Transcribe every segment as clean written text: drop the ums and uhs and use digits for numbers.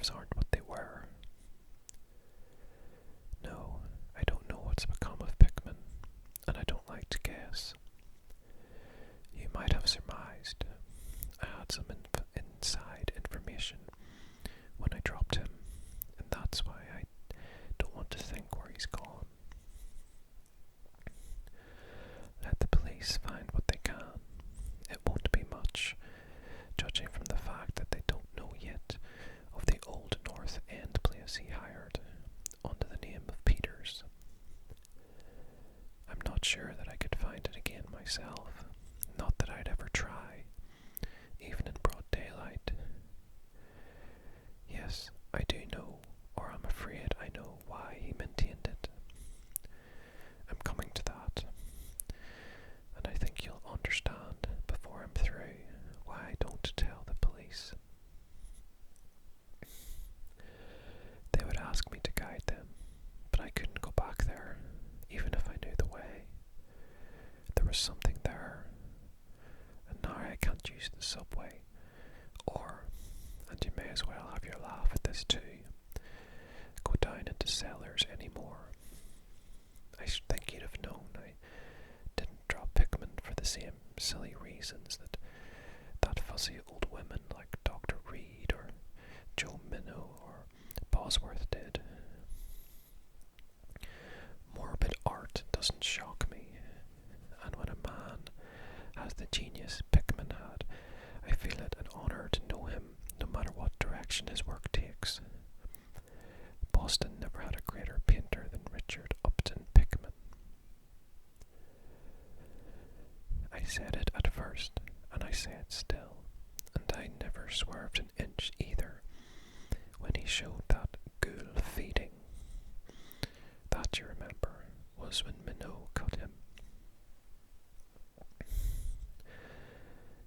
nerves aren't what they were. No, I don't know what's become of Pickman, and I don't like to guess. You might have surmised I had some inside information when I dropped him, and that's why I don't want to think where he's gone. Let the police find what they can. It won't be much, judging from the fact that they don't know yet of the old North End place he hired, under the name of Peters. I'm not sure that I could find it again myself, not that I'd ever try, even in broad daylight. Yes, I do know, or I'm afraid I know why he maintained it. I'm coming to that, and I think you'll understand before I'm through why I don't tell the police. They would ask me to guide them, but I couldn't go back there, even if I knew the way. There was something there, and now I can't use the subway, or, and you may as well have your laugh at this too, go down into cellars anymore. I should think you'd have known I didn't drop Pickman for the same silly reasons that fussy old women like Dr. Reed or Joe Minnow or Bosworth did. Morbid art doesn't shock me, and when a man has the genius Pickman had, I feel it an honour to know him, no matter what direction his work takes. Boston never had a greater painter than Richard Upton Pickman. I said it at first, and I say it still, and I never swerved an inch either when he showed that ghoul feeding. That, you remember, was when Minot cut him.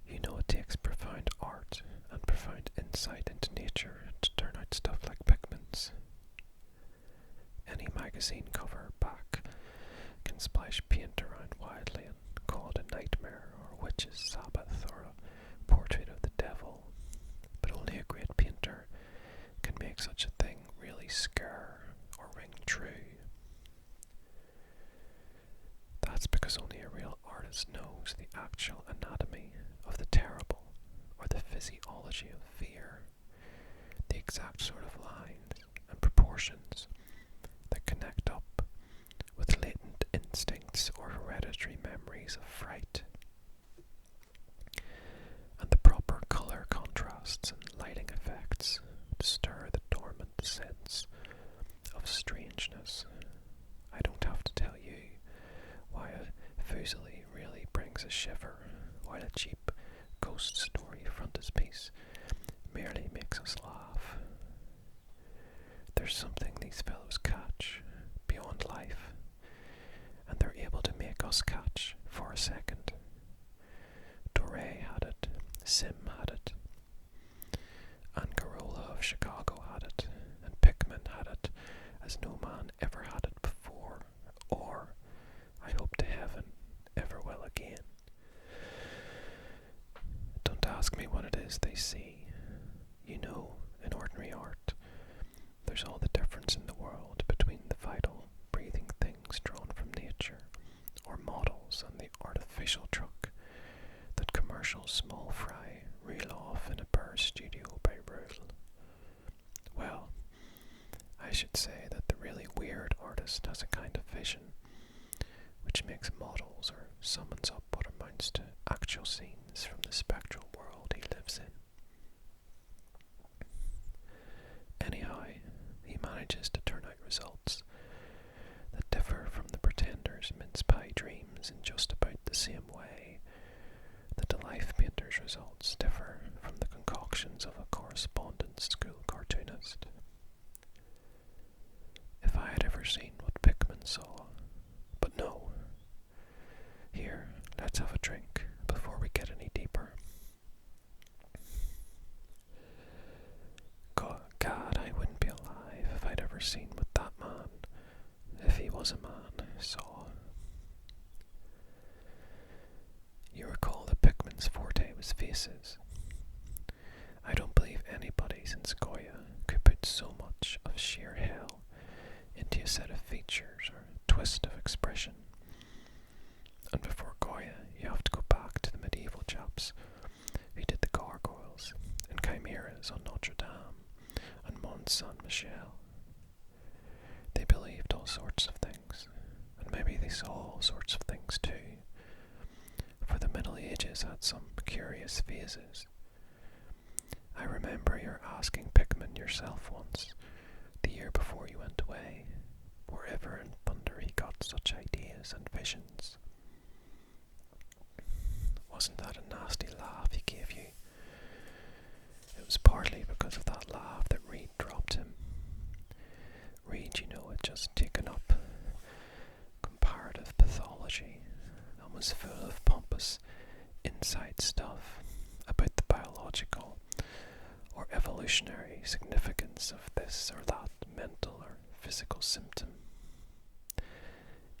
You know it takes profound art and profound insight into nature to turn out stuff like Pickman's. Any magazine cover back can splash paint around wildly and call it a nightmare or a witch's Sabbath or a portrait of the devil, but only a great painter can make such a thing really scare or ring true. That's because only a real artist knows the actual anatomy of the terrible, or the physiology of fear, the exact sort of lines and proportions that connect up with latent instincts or hereditary memories of fright, and the proper colour contrasts and lighting effects to stir the dormant sense of strangeness. I don't have to tell you why a fusilier really brings a shiver, while a cheap ghost story frontispiece merely makes us laugh. There's something these fellows catch beyond life, and they're able to make us catch for a second. Doré had it, Sim had it, Angarola of Chicago had it, and Pickman had it as no man ever had it before, or, I hope to heaven, ever will again. Don't ask me what it is they see. You know, in ordinary art, there's all the difference in the world between the vital, breathing things drawn from nature, or models, and the artificial truck that commercial small fry reel off in a Burr studio by rule. Well, I should say that the really weird artist has a kind of vision which makes models or summons up what amounts to actual scenes from the spectral world he lives in. Anyhow, he manages to turn out results that differ from the pretender's mince pie dreams in just about the same way that the life painter's results differ from the concoctions of a correspondence school cartoonist. If I had ever seen what Pickman saw, but no. Here, let's have a drink before we get any deeper. God, I wouldn't be alive if I'd ever seen what that man, if he was a man, saw. You recall that Pickman's forte was faces. I don't believe anybody since Goya could put a set of features or a twist of expression. And before Goya, you have to go back to the medieval chaps who did the gargoyles and chimeras on Notre Dame and Mont Saint-Michel. They believed all sorts of things, and maybe they saw all sorts of things too, for the Middle Ages had some curious phases. I remember you asking Pickman yourself once, the year before you went away, wherever in thunder he got such ideas and visions. Wasn't that a nasty laugh he gave you? It was partly because of that laugh that Reed dropped him. Reed, you know, had just taken up comparative pathology and was full of pompous inside stuff about the biological or evolutionary significance of this or that mental or physical symptom.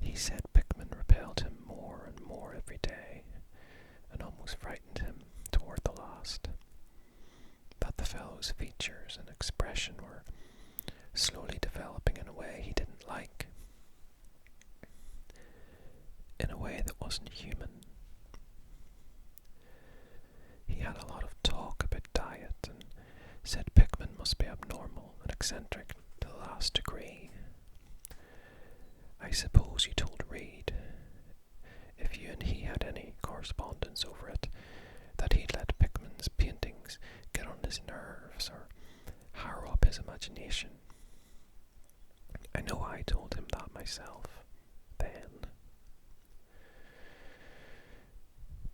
He said Pickman repelled him more and more every day, and almost frightened him toward the last. That the fellow's features and expression were slowly developing in a way he didn't like, in a way that wasn't human. He had a lot of talk about diet and said Pickman must be abnormal and eccentric to the last degree. I suppose you told Reed, if you and he had any correspondence over it, that he'd let Pickman's paintings get on his nerves or harrow up his imagination. I know I told him that myself, then.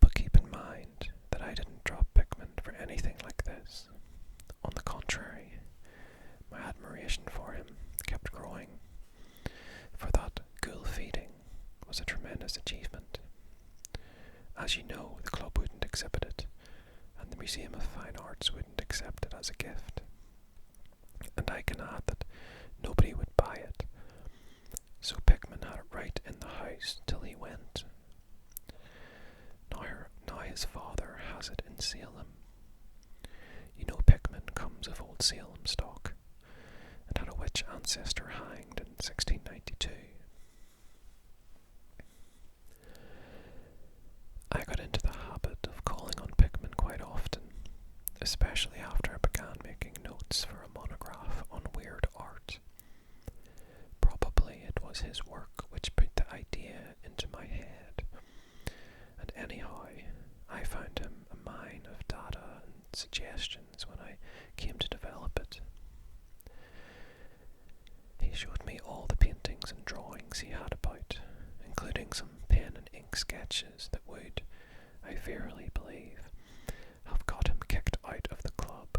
But keep in mind that I didn't drop Pickman for anything like this. On the contrary, my admiration for him kept growing, for that ghoul feeding was a tremendous achievement. As you know, the club wouldn't exhibit it, and the Museum of Fine Arts wouldn't accept it as a gift. And I can add that nobody would buy it, so Pickman had it right in the house till he went. Now his father has it in Salem. You know Pickman comes of old Salem stock, and had a witch ancestor hanged in 1692. I got into the habit of calling on Pickman quite often, especially after I began making notes for a monograph on weird art. Probably it was his work which put the idea into my head, and anyhow, I found him a mine of data and suggestions when I came to develop it. He showed me all the paintings and drawings he had about, including some pen and ink sketches that would, I verily believe, have got him kicked out of the club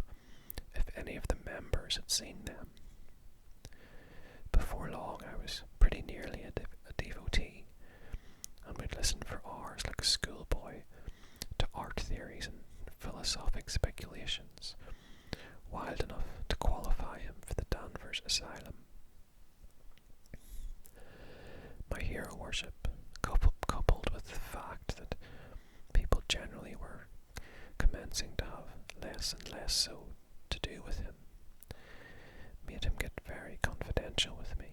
if any of the members had seen them. Before long I was pretty nearly a devotee, and would listen for hours like a schoolboy to art theories and philosophic speculations, wild enough to qualify him for the Danvers Asylum. My hero worship, coupled with the fact that people generally were commencing to have less and less so to do with him, made him get very confidential with me,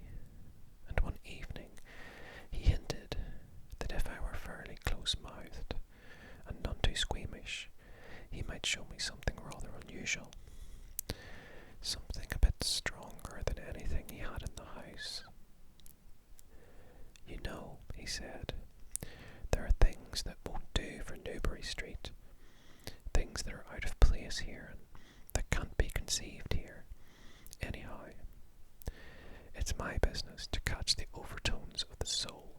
and one evening he hinted that if I were fairly close-mouthed and none too squeamish, he might show me something rather unusual, something a bit stronger than anything he had in the house. You know, he said, there are things that won't do for Newbury Street, things that are out of place here and that can't be conceived here. Anyhow, it's my business to catch the overtones of the soul,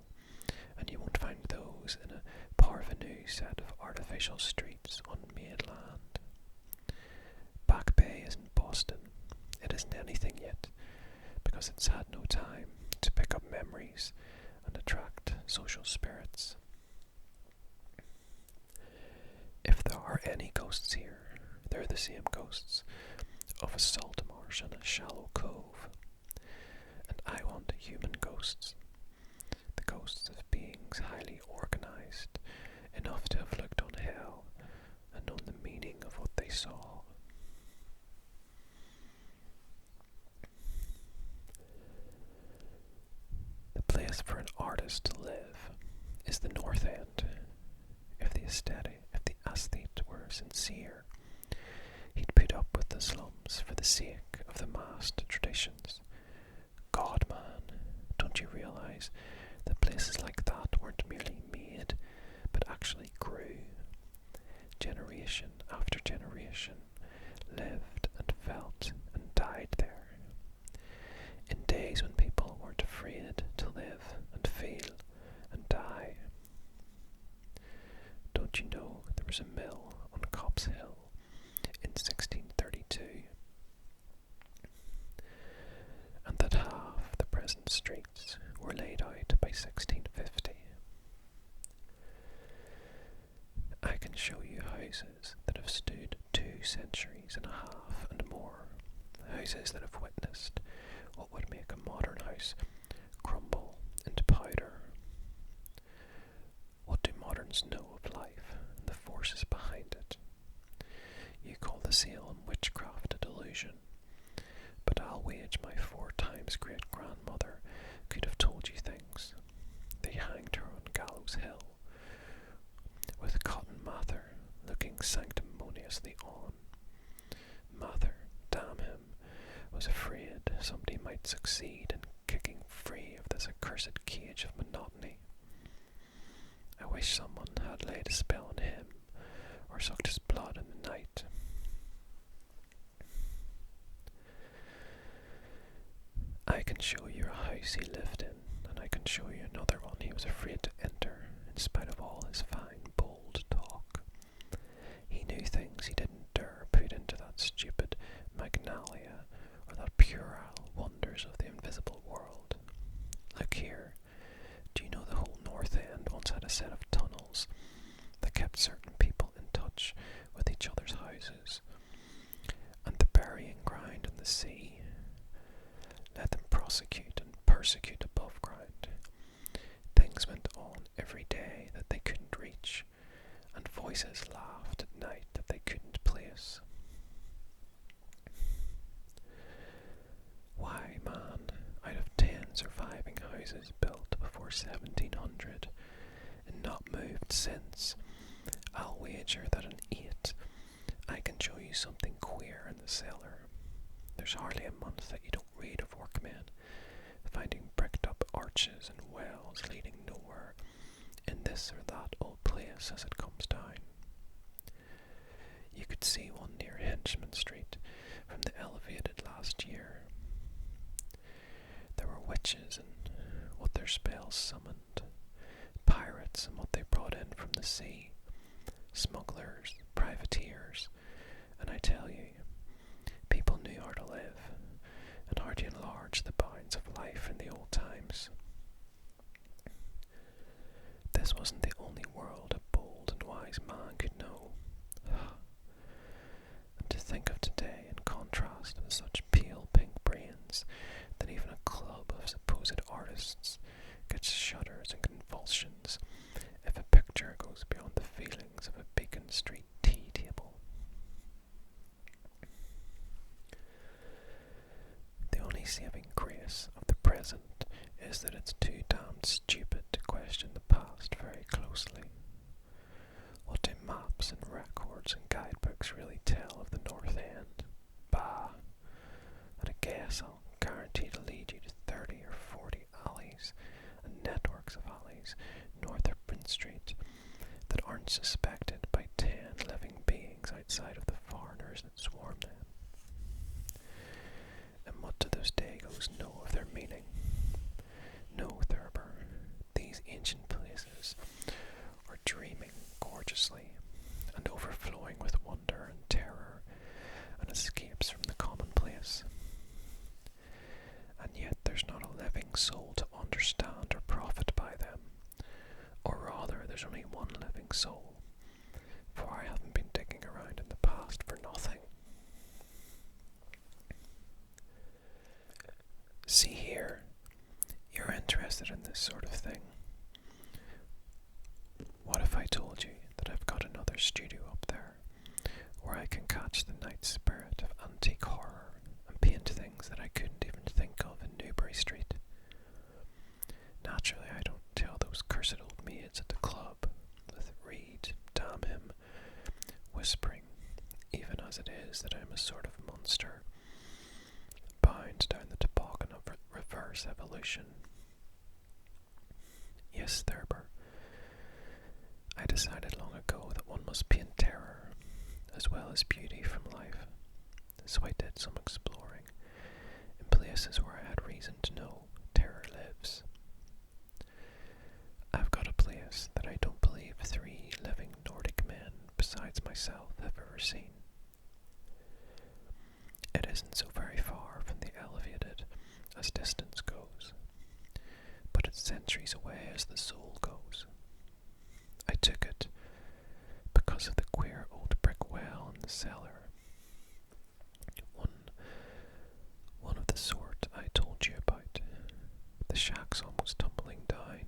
and you won't find those in a parvenu set of artificial streets on mainland. Back Bay isn't Boston. It isn't anything yet, because it's had no time to pick up memories and attract social spirits. If there are any ghosts here, they're the same ghosts of a salt marsh and a shallow cove. And I want human ghosts, the ghosts of beings highly organized, enough to have looked on hell and known the meaning of what they saw. place for an artist to live is the North End. If the aesthete were sincere, he'd put up with the slums for the sake of the massed traditions. God, man, don't you realise that places like that weren't merely made, but actually grew? Generation after generation lived and felt and died there. In days when people weren't afraid to live and feel and die. Don't you know there was a mill on Copp's Hill in 1632, and that half the present streets were laid out by 1650? I can show you houses that have stood 2 centuries and a half and more, houses that have witnessed what would make a modern house crumble into powder. What do moderns know of life and the forces behind it? You call the Salem witchcraft a delusion, but I'll wage my 4 times great-grandmother could have told you things. They hanged her on Gallows Hill, with Cotton Mather looking sanctimoniously on. Mather, damn him, was afraid somebody might succeed in kicking free of this accursed cage of monotony. I wish someone had laid a spell on him, or sucked his blood in the night. I can show you a house he lived in, and I can show you another one he was afraid to enter, in spite of all his fine, bold talk. He knew things he didn't dare put into that stupid Magnalia, or that puerile wonders of the invisible world. Look here, do you know the whole North End once had a set of tunnels that kept certain people in touch with each other's houses, and the burying ground in the sea let them prosecute and persecute above ground. Things went on every day that they couldn't reach, and voices laughed at night that they couldn't place. Why, man, out of 10 surviving houses built before 1700 and not moved since, I'll wager that in 8 I can show you something queer in the cellar. There's hardly a month that you don't read of workmen finding bricked up arches and wells leading nowhere in this or that old place as it comes down. You could see one near Henchman Street from the elevated last year. There were witches and what their spells summoned, pirates and what they brought in from the sea, smugglers, privateers, and I tell you, people knew how to live and how to enlarge the bounds of life in the old times. This wasn't the only world a bold and wise man could know. And to think of today in contrast with such pale pink brains that even a club of supposed artists gets shudders and convulsions if a picture goes beyond the feelings of a Beacon Street tea table. The only saving grace of the present is that it's too damned stupid to question the past very closely. What do maps and records and guidebooks really tell of the North End? Bah! At a guess, I'll guarantee to lead you to 30 or 40 alleys and networks of alleys north of Prince Street that aren't suspected by 10 living beings outside of the foreigners that swarm them. And what do those Dagos know of their meaning? No, Thurber, these ancient places are dreaming gorgeously and overflowing with wonder and terror and escapes from the commonplace. And yet there's not a living soul to understand or profit by them, or rather there's only one living soul, for I haven't been digging around in the past for nothing. See here, you're interested in this sort of thing. What if I told you that I've got another studio up there, where I can catch the night spirit of antique horror and paint things that I couldn't even think of in Newbury Street? ocean. Yes, Thurber, I decided long ago that one must paint terror as well as beauty from life, so I did some exploring in places where I had reason to know terror lives. I've got a place that I don't believe 3 living Nordic men besides myself have ever seen. It isn't so very far from the elevated as distance goes, but it's centuries away as the soul goes. I took it because of the queer old brick well in the cellar. One of the sort I told you about. The shack's almost tumbling down,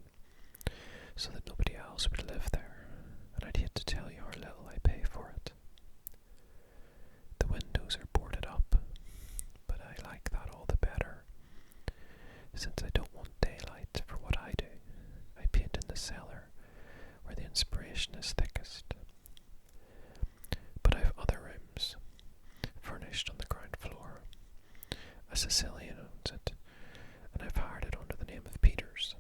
so that nobody else would live there, and I'd hate to tell you how little I pay for it. The windows are boarded up, but I like that all the better, since I don't want daylight for what I do. I paint in the cellar, where the inspiration is thickest. But I've other rooms, furnished on the ground floor. A Sicilian owns it, and I've hired it under the name of Peters.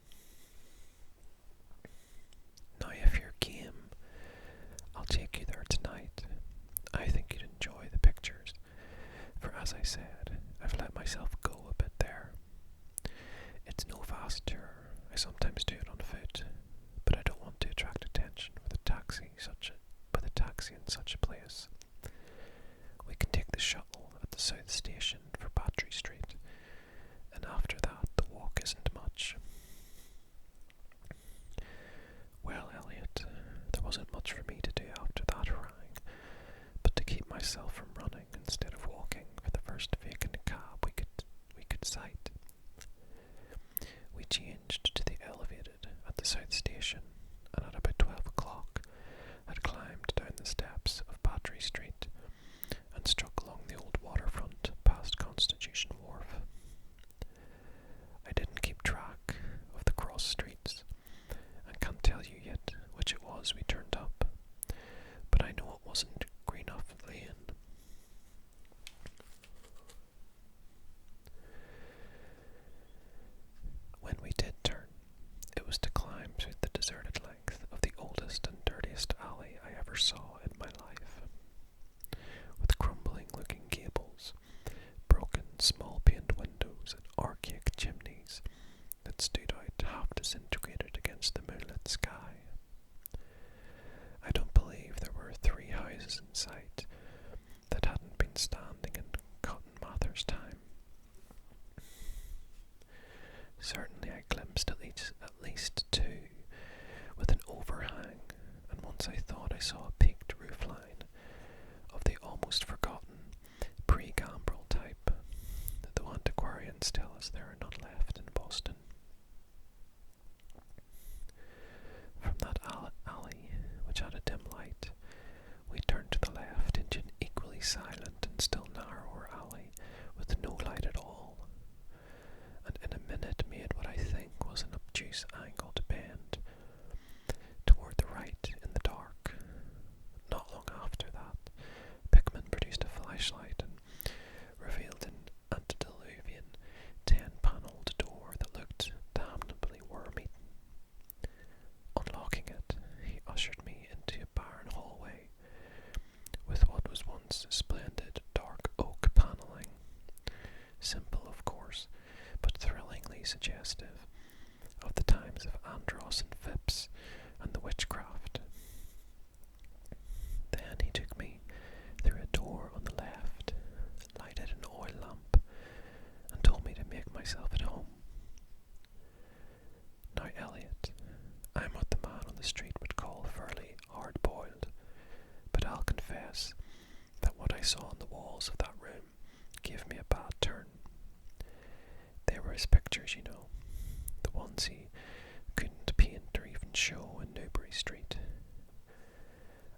Now if you're game, I'll take you there tonight. I think you'd enjoy the pictures, for as I said, I've let myself go a bit there. It's no vast tour. I sometimes do it on foot, but I don't want to attract attention with a taxi in such a place. We can take the shuttle at the South Station for Battery Street, and after that the walk isn't much. Well, Elliot, there wasn't much for me to do after that harangue, but to keep myself from running instead of walking for the first vacant cab we could sight. We changed to the elevated at the South Station, and at about 12 o'clock had climbed down the steps of Battery Street and struck along the old waterfront past Constitution Wharf. I didn't keep track of the cross streets, and can't tell you yet which it was we turned up, but I know it wasn't Greenough Lane. When we did turn, it was to climb through the deserted length of the oldest and dirtiest alley I ever saw in my life, with crumbling-looking gables, broken small-paned windows, and archaic chimneys that stood out half disintegrated against the moonlit sky. I don't believe there were 3 houses in sight that hadn't been standing in Cotton Mather's time. Certainly I glimpsed at least 2 with an overhang, and once I thought I saw a peaked roofline of the almost forgotten pre-gambrel type, though antiquarians tell us there are none left in Boston. From that alley, which had a dim light, we turned to the left into an equally silent and still narrower alley with no light at all, and in a minute made what I think was an obtuse angled bend toward the right in the dark. Not long after that, Pickman produced a flashlight and revealed an antediluvian 10-panelled door that looked damnably worm-eaten. Unlocking it, he ushered me into a barren hallway with what was once splendid dark oak panelling, simple of course, but thrillingly suggestive of the times of Andros and Phipps and the witchcraft. Then he took me through a door on the left, lighted an oil lamp, and told me to make myself at home. Now, Elliot, I'm what the man on the street would call fairly hard-boiled, but I'll confess that what I saw on the walls of that room gave me a bad turn. They were his pictures, you know, the ones he couldn't paint or even show in Newbury Street.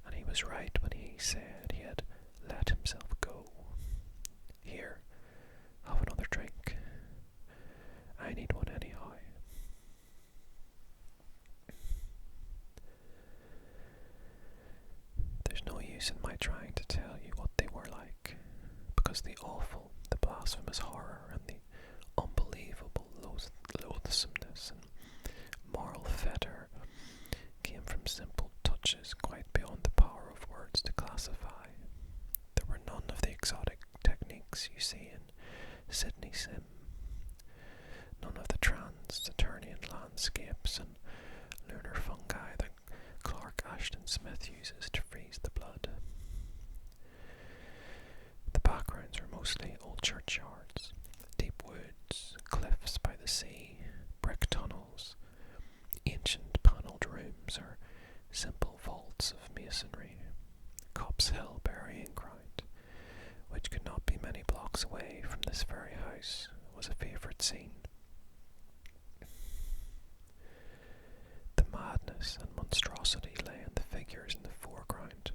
And he was right when he said he had let himself go. Here, have another drink. I need one anyhow. There's no use in my trying to tell you what they were like, because the awful, the blasphemous horror, and the unbelievable loathing harshness and moral fetor came from simple touches quite beyond the power of words to classify. There were none of the exotic techniques you see in Sydney Sim, none of the trans-Saturnian landscapes and lunar fungi that Clark Ashton Smith uses to freeze the blood. The backgrounds are mostly old churchyards, deep woods, cliffs by the sea, brick tunnels, ancient panelled rooms, or simple vaults of masonry. Copp's Hill burying ground, which could not be many blocks away from this very house, was a favourite scene. The madness and monstrosity lay in the figures in the foreground,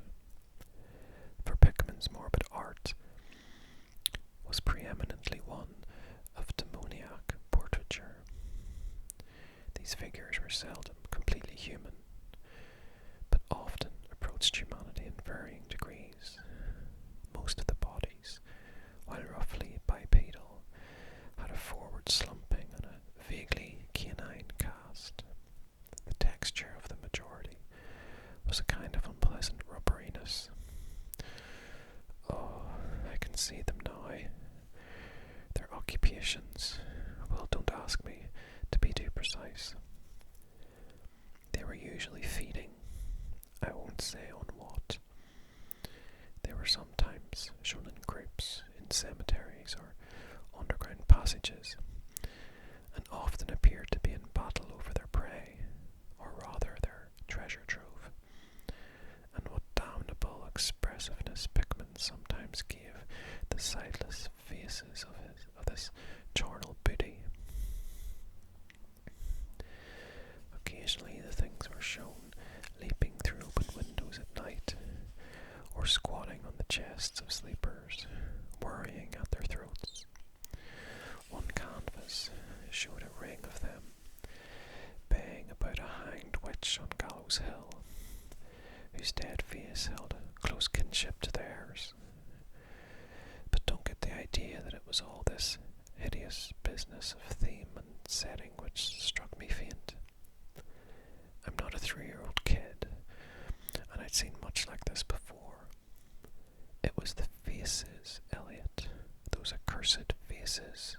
for Pickman's morbid art was preeminently one of demoniac portraiture. These figures were seldom completely human, but often approached humanity in varying degrees. Most of the bodies, while roughly bipedal, had a forward slumping and a vaguely canine cast. The texture of the majority was a kind of unpleasant rubberiness. Oh, I can see them now. Their occupations, well, don't ask me to be too precise. They were usually feeding, I won't say on what. They were sometimes shown in groups in cemeteries or underground passages, and often appeared to be in battle over their prey, or rather their treasure trove. And what damnable expressiveness Pickman sometimes gave the sightless faces of this charnel booty. Occasionally the things were shown leaping through open windows at night, or squatting on the chests of sleepers, worrying at their throats. One canvas showed a ring of them, baying about a hanged witch on Gallows Hill, whose dead face held a close kinship to theirs. But don't get the idea that it was all this hideous business of theme and setting which struck me faint. I'm not a 3-year-old kid, and I'd seen much like this before. It was the faces, Elliot, those accursed faces,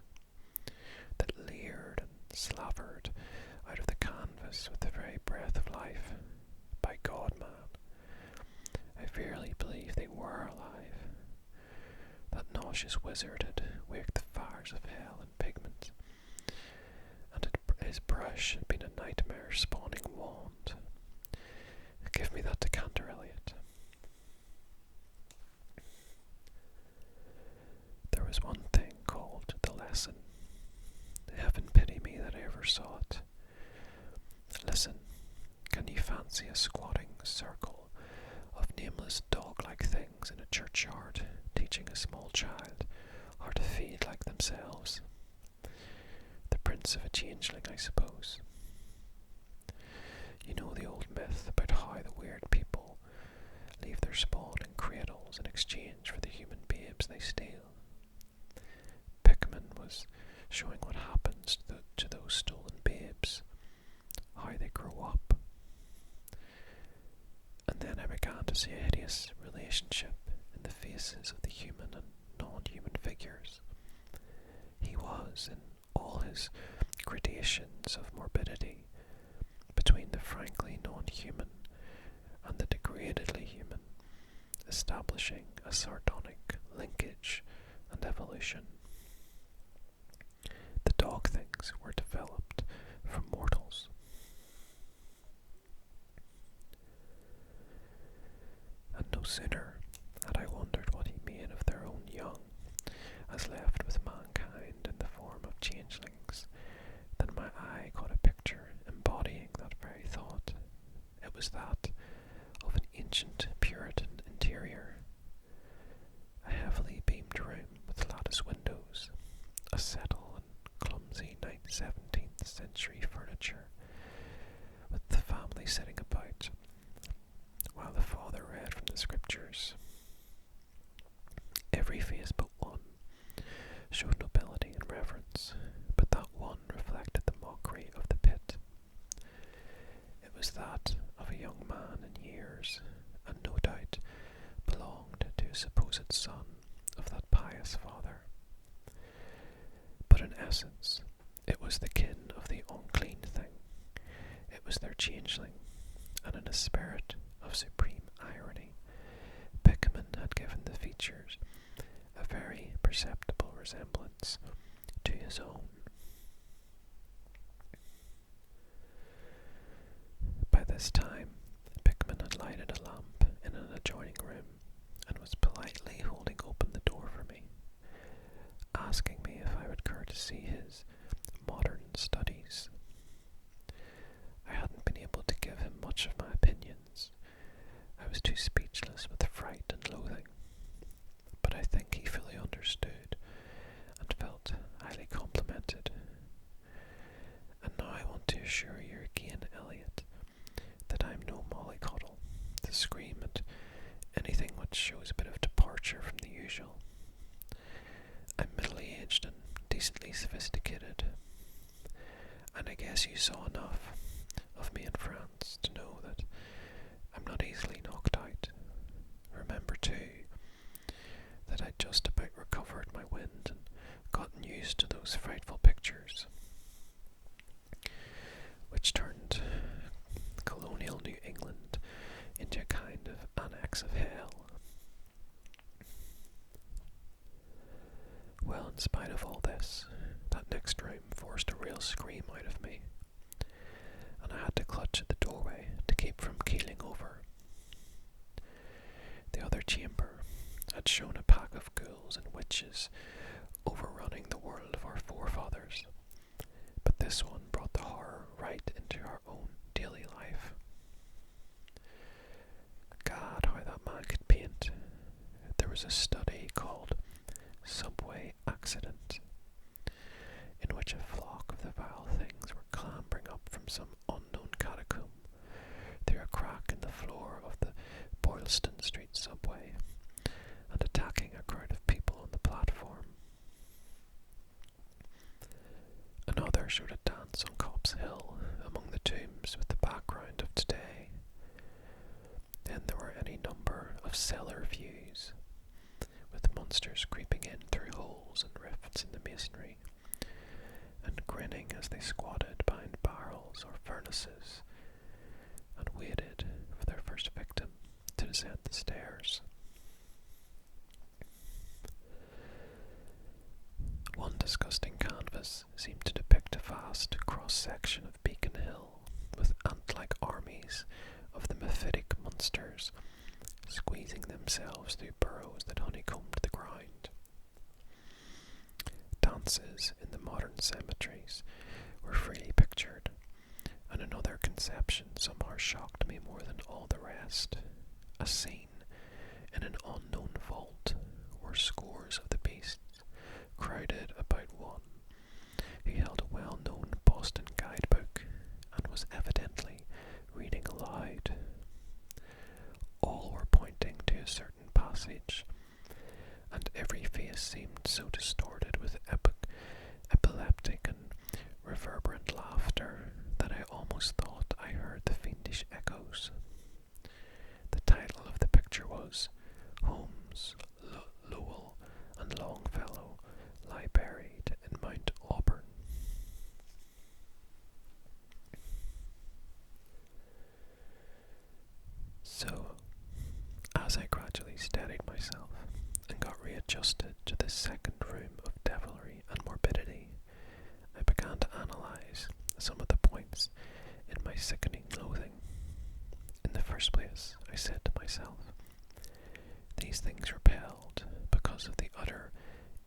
that leered and slavered out of the canvas with the very breath of life. By God, man, I verily believe they were alive. That nauseous wizard had waked the fires of hell in Pigment, and his brush had been a nightmare-spawning wand. Give me that decanter, Elliot. There was one thing called the lesson. Heaven pity me that I ever saw it. Listen, can you fancy a squatting circle of nameless dog-like things in a churchyard teaching a small child how to feed like themselves? The prince of a changeling, I suppose. You know the old myth about how the weird people leave their spawn in cradles in exchange for the human babes they steal. Pickman was showing what happens to those stolen babes, how they grow up. And then I began to see a hideous relationship in the faces of the human and non-human figures. He was, in all his gradations of morbidity, between the frankly non-human and the degradedly human, establishing a sardonic linkage and evolution. The dog things were developed from mortals. And no sooner had I wondered what he made of their own young, as left with mankind in the form of changelings, than my eye caught a picture embodying that very thought. It was that of an ancient Puritan interior, a heavily beamed room with lattice windows, a settle and clumsy 17th century furniture, with the family sitting about, while the father read from the scriptures. Every face but one showed nobility and reverence, but that one reflected the mockery of the was that of a young man in years, and no doubt belonged to a supposed son of that pious father. But in essence, it was the kin of the unclean thing. It was their changeling, and in a spirit of supreme irony, Pickman had given the features a very perceptible resemblance to his own. By this time, Pickman had lighted a lamp in an adjoining room and was politely holding open the door for me, asking me if I would care to see his modern studies. I hadn't been able to give him much of my opinions. I was too speechless with fright and loathing, but I think he fully understood and felt highly complimented. And now I want to assure you again, Elliot, that I am no mollycoddle to scream at anything which shows a bit of departure from the usual. I'm middle-aged and decently sophisticated, and I guess you saw enough of me in France to know that I'm not easily knocked out. Remember, too, that I'd just about recovered my wind and gotten used to those frightful pictures, which turned colonial New England into a kind of annex of hell. Well, in spite of all this, that next room forced a real scream out of me, and I had to clutch at the doorway to keep from keeling over. The other chamber had shown a pack of ghouls and witches overrunning the world of our forefathers, but this one brought the horror right into our own daily life. God, how that man could paint. There was a study called Subway Accident, in which a flock of the vile things were clambering up from some unknown catacomb through a crack in the floor of the Boylston Street subway and attacking a crowd of people on the platform. Another showed a dance on Copp's Hill among the tombs with the background of today. Then there were any number of cellar views, with monsters creeping in through holes and rifts in the masonry, and grinning as they squatted behind barrels or furnaces and waited for their first victim to descend the stairs. One disgusting canvas seemed to depict a vast cross-section of Beacon Hill, with ant-like armies of the mephitic monsters squeezing themselves through burrows that honeycombed the ground. Dances in the modern cemeteries were freely pictured, and another conception somehow shocked me more than all the rest. A scene in an unknown vault where scores of the beasts crowded about one who held a well-known Boston guidebook and was evidently reading aloud. All were pointing to a certain passage, and every face seemed so distorted with epileptic and reverberant laughter that I almost thought I heard the fiendish echoes. The title of the picture was Holmes, Lowell, and Longfellow Lie Buried in Mount Auburn. So, as I gradually steadied myself and got readjusted to this second room of devilry and morbidity, I began to analyze some of the points in my sickening loathing. In the first place, I said to myself, these things repelled because of the utter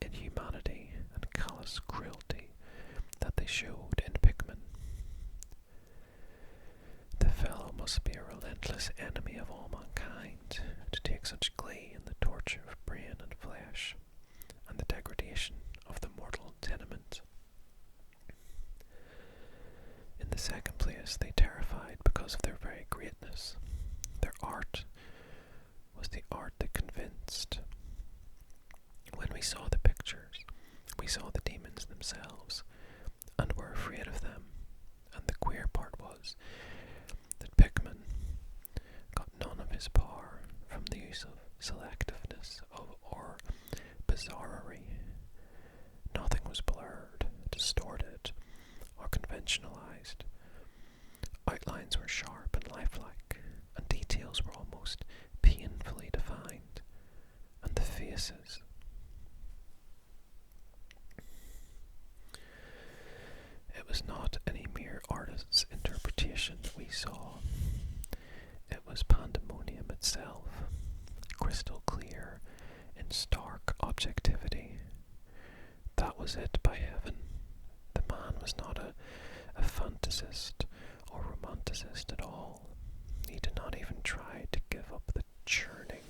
inhumanity and callous cruelty that they showed in Pickman. The fellow must be a relentless enemy of all mankind to take such glee in the torture of brain and flesh and the degradation of the mortal tenement. In the second place, they terrified because of their very greatness. Their art was the art that convinced. When we saw the pictures, we saw the demons themselves, and were afraid of them. And the queer part was that selectiveness or bizarrerie. Nothing was blurred, distorted, or conventionalized. Outlines were sharp and lifelike, and details were almost painfully defined. And the faces. It was not any mere artist's interpretation that we saw. It was pandemonium itself, crystal clear in stark objectivity. That was it, by heaven. The man was not a fantasist or romanticist at all. He did not even try to give up the churning,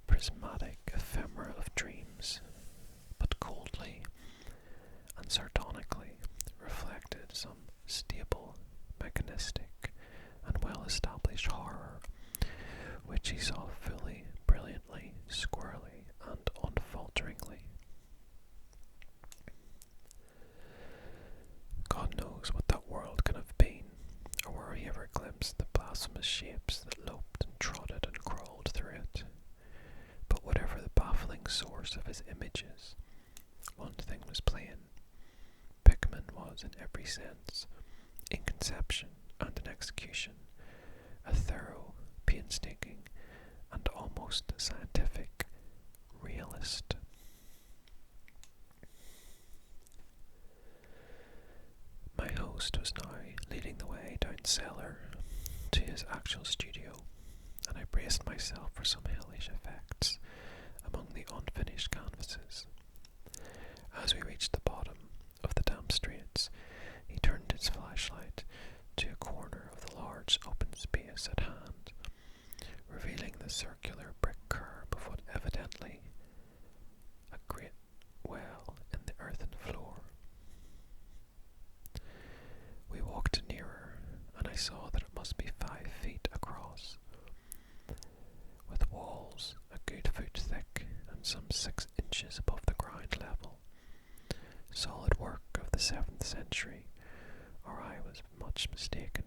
prismatic ephemera of dreams, but coldly and sardonically reflected some stable, mechanistic, and well-established horror, which he saw fully, brilliantly, squarely, and unfalteringly. God knows what that world can have been, or where he ever glimpsed the blasphemous shapes that loped and trotted and crawled through it. But whatever the baffling source of his images, one thing was plain. Pickman was, in every sense, in conception and in execution, a thorough, painstaking, and almost scientific realist. My host was now leading the way down cellar to his actual studio, and I braced myself for some hellish effects among the unfinished canvases. As we reached the bottom of the damp streets, he turned his flashlight to a corner of the large open space at hand, revealing the circular brick curb of what evidently a great well in the earthen floor. We walked nearer, and I saw that it must be 5 feet across, with walls a good foot thick and some 6 inches above the ground level. Solid work of the 7th century, or I was much mistaken.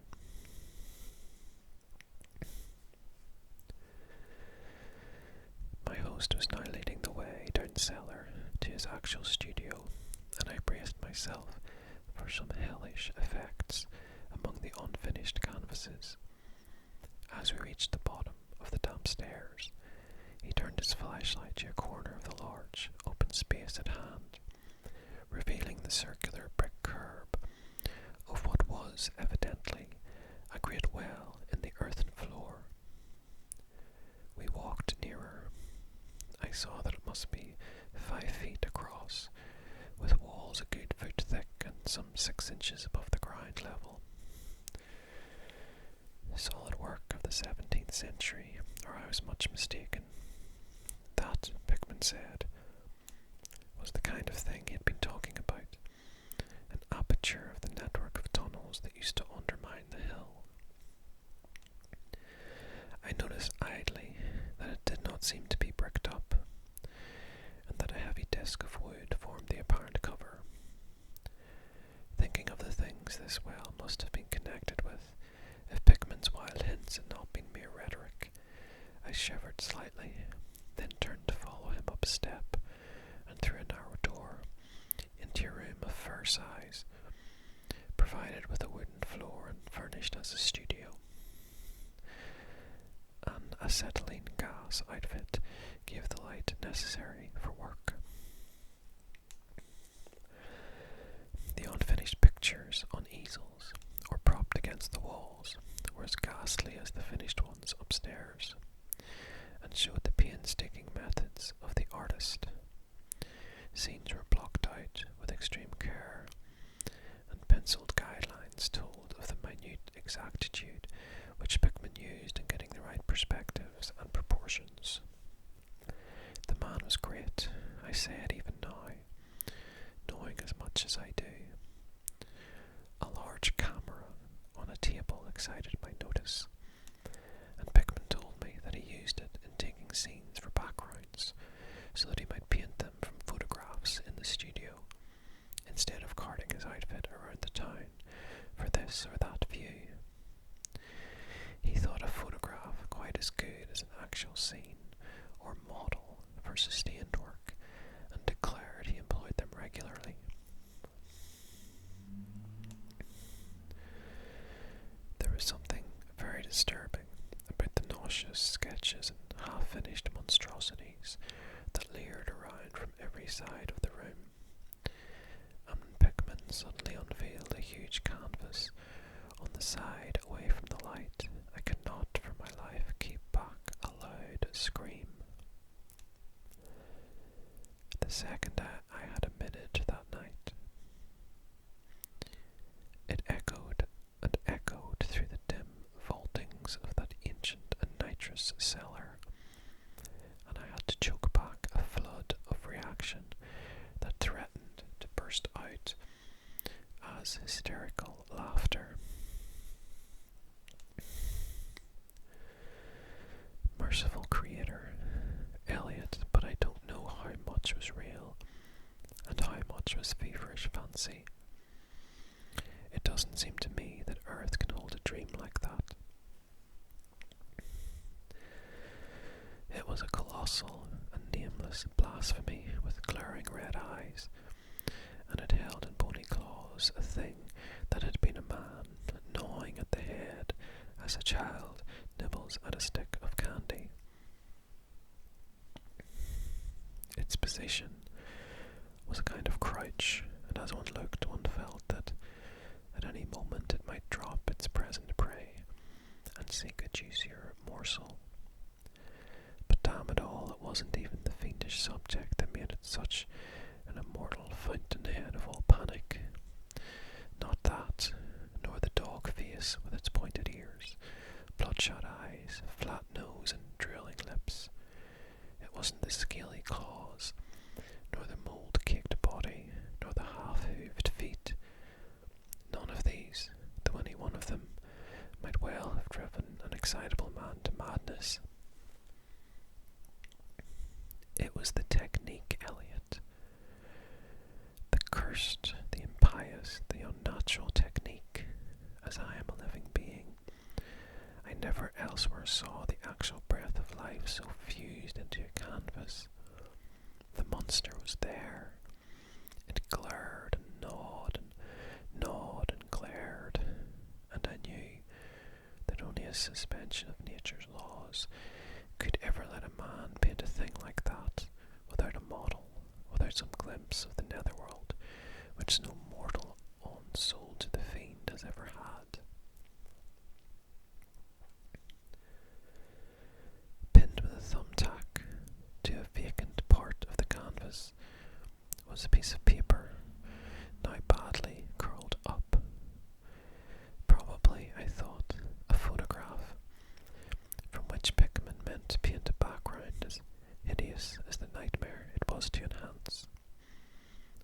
My host was now leading the way down cellar to his actual studio, and I braced myself for some hellish effects among the unfinished canvases. As we reached the bottom of the damp stairs, he turned his flashlight to a corner of the large open space at hand, revealing the circular brick curb of what was evidently a great well in the earthen floor. We walked nearer. I saw that it must be 5 feet across, with walls a good foot thick and some 6 inches above the ground level. Solid work of the 17th century, or I was much mistaken. That, Pickman said, was the kind of thing he had been talking about, an aperture of the network of tunnels that used to undermine the hill. I noticed idly that it did not seem to be bricked up, and that a heavy disc of wood formed the apparent cover. Thinking of the things this well must have been connected with, if Pickman's wild hints had not been mere rhetoric, I shivered slightly, then turned to follow him up a step and through a narrow door into a room of fair size, provided with a wooden floor and furnished as a studio. An acetylene gas outfit gave the light necessary for work. The unfinished pictures on easels or propped against the walls were as ghastly as the finished ones upstairs, and showed the painstaking methods of the artist. Scenes were blocked out with extreme care, and penciled guidelines told of the minute exactitude which Pickman used in getting the right perspectives and proportions. The man was great, I say it even now, knowing as much as I do. A large camera on a table excited my notice, and Pickman told me that he used it in taking scenes for backgrounds, so that he might paint them from photographs in the studio, instead of carting his outfit around the town for this or that view. He thought a photograph quite as good as an actual scene, disturbing about the nauseous sketches and half-finished monstrosities that leered around from every side of the room. And Pickman suddenly unveiled a huge canvas on the side away from the light, I could not for my life keep back a loud scream. The second I had emitted that night, it echoed and echoed through the dim vaultings of that ancient and nitrous cellar, and I had to choke back a flood of reaction that threatened to burst out as hysterical laughter. Merciful Creator, Eliot, but I don't know how much was real and how much was feverish fancy. It doesn't seem to me that Earth can hold a dream like that. It was a colossal and nameless blasphemy with glaring red eyes, and it held in bony claws a thing that had been a man gnawing at the head as a child nibbles at a stick of candy. Its position was a kind of crouch, and as one looked, one felt that at any moment it might drop its present prey and seek a juicier morsel. But damn it all, it wasn't even the fiendish subject that made it such an immortal fountainhead of all panic. Not that, nor the dog face with its pointed ears, bloodshot eyes, flat nose, and drilling lips. It wasn't the scaly claws, nor the mould-caked body, nor the half-hooved feet. None of these, though any one of them, might well have driven an excitable man to madness. It was the technique, Eliot. The cursed, the impious, the unnatural technique, as I am a living being. I never elsewhere saw the actual breath of life so fused into a canvas. The monster was there. It glared and gnawed and glared, and I knew that only a suspension of nature's laws could ever let a man paint a thing like that without a model, without some glimpse of the netherworld which no mortal unsold to the fiend has ever had. Pinned with a thumbtack to a vacant part of the canvas was a piece of paper, now badly curled up. Probably, I thought, a photograph, from which Pickman meant to paint a background as hideous as the nightmare it was to enhance.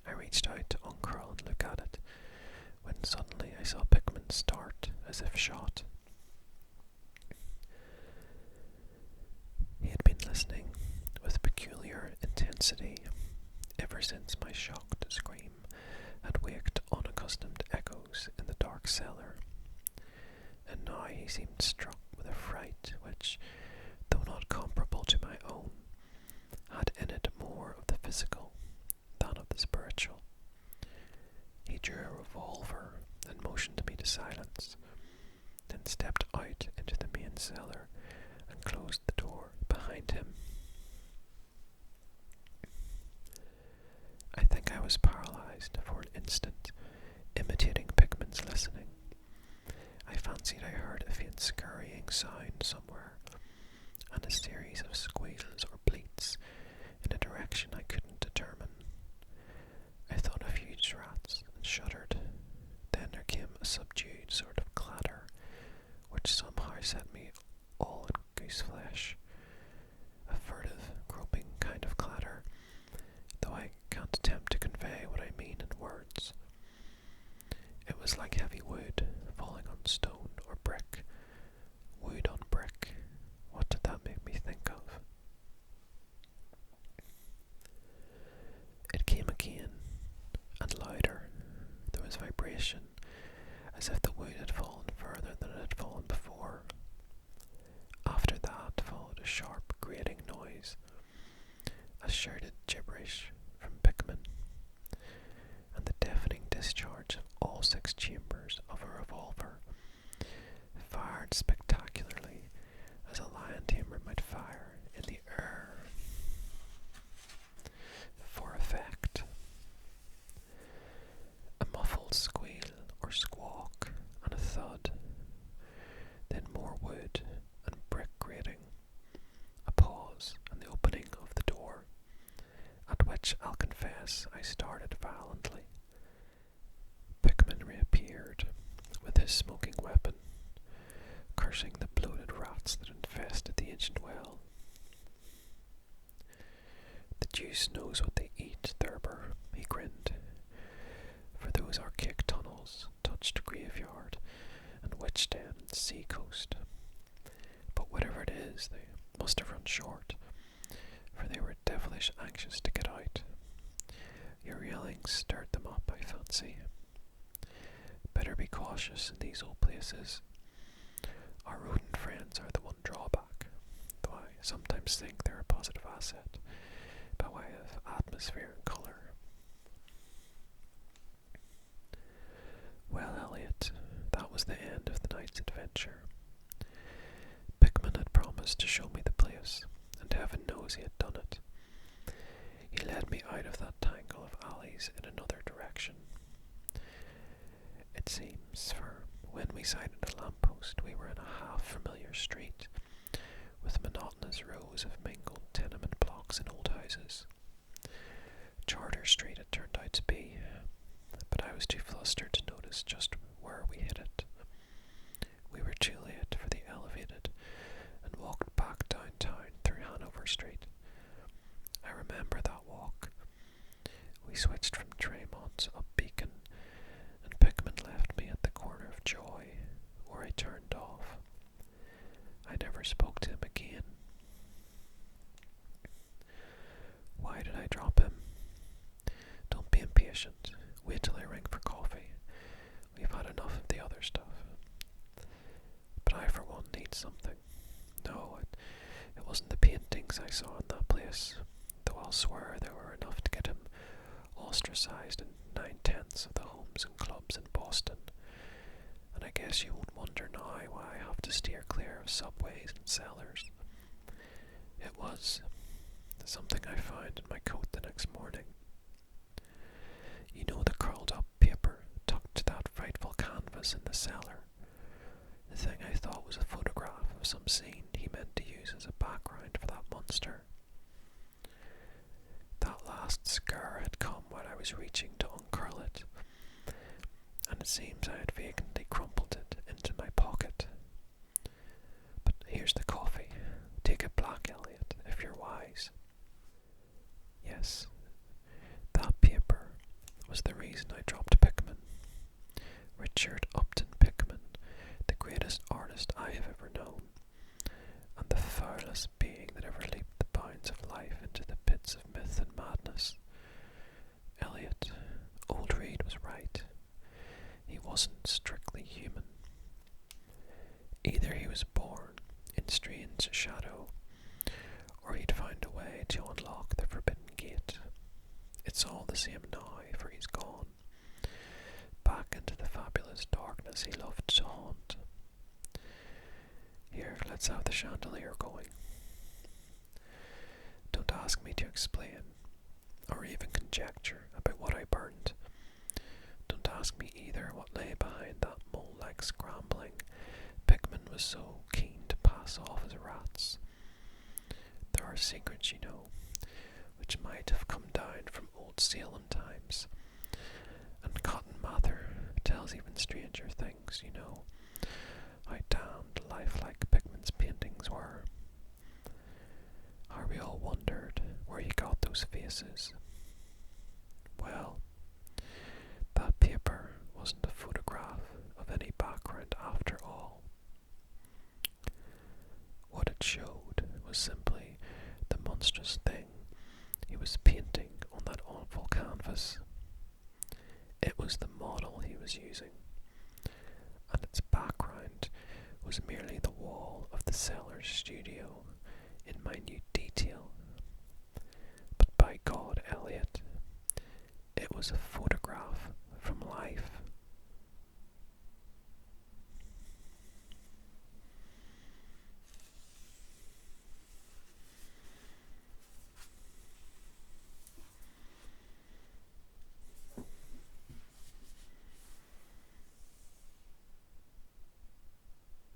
I reached out to uncurl and look at it, when suddenly I saw Pickman start as if shot. He had been listening with peculiar intensity ever since my shocked scream had waked unaccustomed echoes in the dark cellar, and now he seemed struck with a fright which, though not comparable to my own, had in it more of the physical than of the spiritual. He drew a revolver and motioned me to silence, then stepped out into the main cellar and closed the door behind him. I think I was paralyzed for an instant, imitating Pickman's listening. I fancied I heard a faint scurrying sound somewhere, and a series of squeals or bleats in a direction I couldn't determine. I thought of huge rats and shuddered. Then there came a subdued sort of clatter, which somehow set me all in goose flesh. A furtive, groping kind of clatter, though I can't attempt to convey what I mean in words. It was like heavy wood falling on stone or brick. Wood on brick. What did that make me think of? It came again, and louder. There was vibration, as if the wood had fallen further than it had fallen before. After that followed a sharp, grating noise, a shouted gibberish from Pickman, and the deafening discharge of all 6 chambers of a revolver, fired spectacularly smoking weapon, cursing the bloated rats that infested the ancient well. The deuce knows what they eat, Thurber, he grinned, for those archaic tunnels touched graveyard and witch den and sea coast. But whatever it is, they must have run short, for they were devilish anxious to get out. Your yelling stirred them up, I fancy. Better be cautious in these old places. Our rodent friends are the one drawback, though I sometimes think they're a positive asset, by way of atmosphere and colour. Well, Elliot, that was the end of the night's adventure. Pickman had promised to show me the place, and heaven knows he had done it. He led me out of that tangle of alleys in another direction. It seems, for when we sighted a lamppost, we were in a half-familiar street, with monotonous rows of mingled tenement blocks and old houses. Charter Street it turned out to be, but I was too flustered to notice just where we hit it. We were too late for the elevated, and walked back downtown through Hanover Street. I remember that walk. We switched from Tremont up Beacon, and Pickman left me at the corner of Joy, where I turned off. I never spoke to him again. Why did I drop him? Don't be impatient. Wait till I ring for coffee. We've had enough of the other stuff. But I, for one, need something. No, it wasn't the paintings I saw in that place, though I'll swear they were enough to get him ostracized in 9/10 of the homes and clubs in Boston. And I guess you won't wonder now why I have to steer clear of subways and cellars. It was something I found in my coat the next morning. You know the curled up paper tucked to that frightful canvas in the cellar? The thing I thought was a photograph of some scene he meant to use as a background for that monster. That last scare had come while I was reaching to uncurl it, and it seems I had vacantly crumpled it into my pocket. But here's the coffee. Take it black, Elliot, if you're wise. Yes, that paper was the reason I dropped Pickman. Richard Upton Pickman, the greatest artist I have ever known, and the foulest being that ever leaped the bounds of life into the pits of myth and madness. Elliot, old Reed was right. He wasn't strictly human. Either he was born in strange shadow, or he'd found a way to unlock the forbidden gate. It's all the same now, for he's gone, back into the fabulous darkness he loved to haunt. Here, let's have the chandelier going. Don't ask me to explain, or even conjecture about what I burned. Don't ask me either what lay behind that mole-like scrambling Pickman was so keen to pass off as rats. There are secrets, you know, which might have come down from old Salem times, and Cotton Mather tells even stranger things, you know, how damned lifelike Pickman's paintings were. How we all wondered where he got those faces. Well, that paper wasn't a photograph of any background after all. What it showed was simply the monstrous thing he was painting on that awful canvas. It was the model he was using, and its background was merely the wall of the cellar's studio.